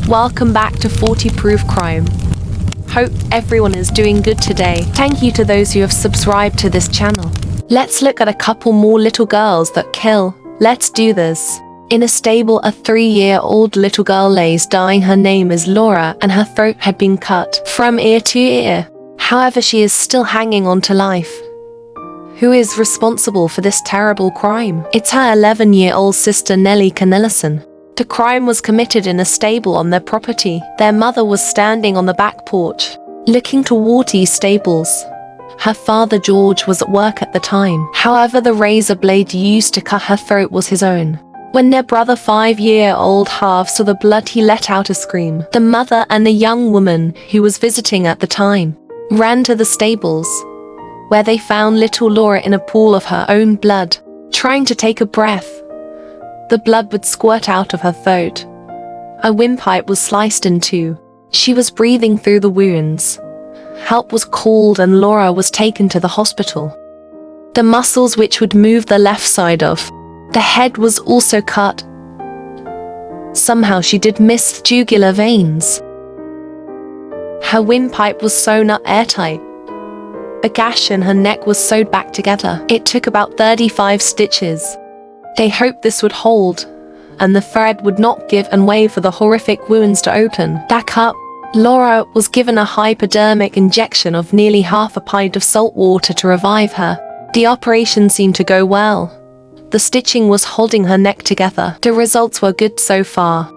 Welcome back to 40 Proof Crime. Hope everyone is doing good today. Thank you to those who have subscribed to this channel. Let's look at a couple more little girls that kill. Let's do this. In a stable, a 3-year-old little girl lays dying. Her name is Laura, and her throat had been cut from ear to ear. However, she is still hanging on to life. Who is responsible for this terrible crime? It's her 11-year-old sister Nellie. The crime was committed in a stable on their property. Their mother was standing on the back porch, looking toward the stables. Her father George was at work at the time. However, the razor blade used to cut her throat was his own. When their brother 5-year-old Harv saw the blood, he let out a scream. The mother and the young woman who was visiting at the time ran to the stables, where they found little Laura in a pool of her own blood, trying to take a breath. The blood would squirt out of her throat. A windpipe was sliced in two. She was breathing through the wounds. Help was called and Laura was taken to the hospital. The muscles which would move the left side of the head was also cut. Somehow she did miss jugular veins. Her windpipe was sewn up airtight. A gash in her neck was sewed back together. It took about 35 stitches. They hoped this would hold, and the thread would not give and wait for the horrific wounds to open back up. Laura was given a hypodermic injection of nearly half a pint of salt water to revive her. The operation seemed to go well. The stitching was holding her neck together. The results were good so far.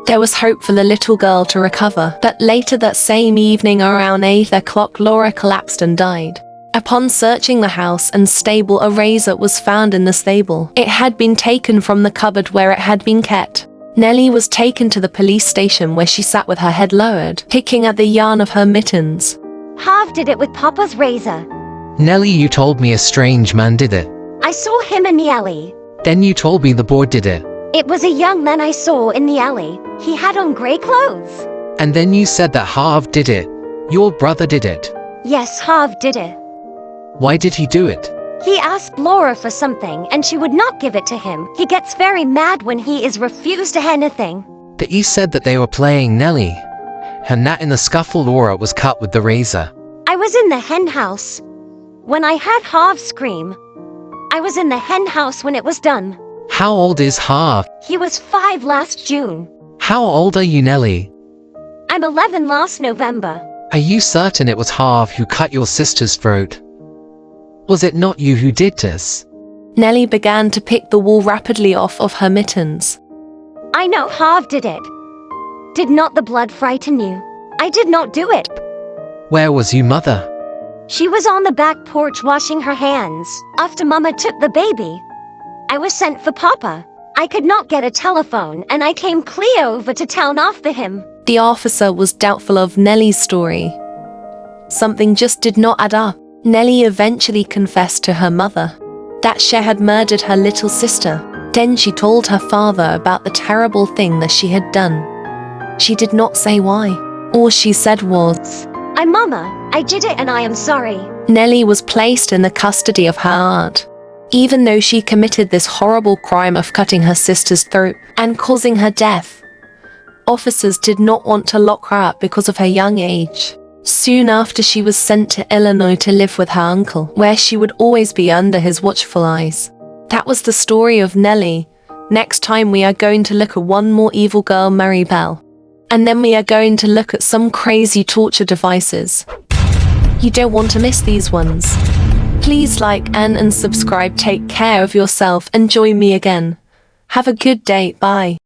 There was hope for the little girl to recover, but later that same evening around 8 o'clock, Laura collapsed and died. Upon searching the house and stable, a razor was found in the stable. It had been taken from the cupboard where it had been kept. Nellie was taken to the police station, where she sat with her head lowered, picking at the yarn of her mittens. Harv did it with Papa's razor. Nellie, you told me a strange man did it. I saw him in the alley. Then you told me the boy did it. It was a young man I saw in the alley. He had on grey clothes. And then you said that Harv did it. Your brother did it. Yes, Harv did it. Why did he do it? He asked Laura for something and she would not give it to him. He gets very mad when he is refused anything. That you said that they were playing Nellie, and that in the scuffle Laura was cut with the razor. I was in the hen house when I heard Harv scream. I was in the hen house when it was done. How old is Harv? He was 5 last June. How old are you, Nellie? I'm 11 last November. Are you certain it was Harv who cut your sister's throat? Was it not you who did this? Nellie began to pick the wool rapidly off of her mittens. I know Harv did it. Did not the blood frighten you? I did not do it. Where was your mother? She was on the back porch washing her hands after Mama took the baby. I was sent for Papa. I could not get a telephone and I came clear over to town after him. The officer was doubtful of Nellie's story. Something just did not add up. Nellie eventually confessed to her mother that she had murdered her little sister. Then she told her father about the terrible thing that she had done. She did not say why. All she said was, Mama, I did it and I am sorry. Nellie was placed in the custody of her aunt. Even though she committed this horrible crime of cutting her sister's throat and causing her death, officers did not want to lock her up because of her young age. Soon after, she was sent to Illinois to live with her uncle, where she would always be under his watchful eyes. That was the story of Nellie. Next time we are going to look at one more evil girl, Mary Bell. And then we are going to look at some crazy torture devices. You don't want to miss these ones. Please like and subscribe. Take care of yourself and join me again. Have a good day. Bye.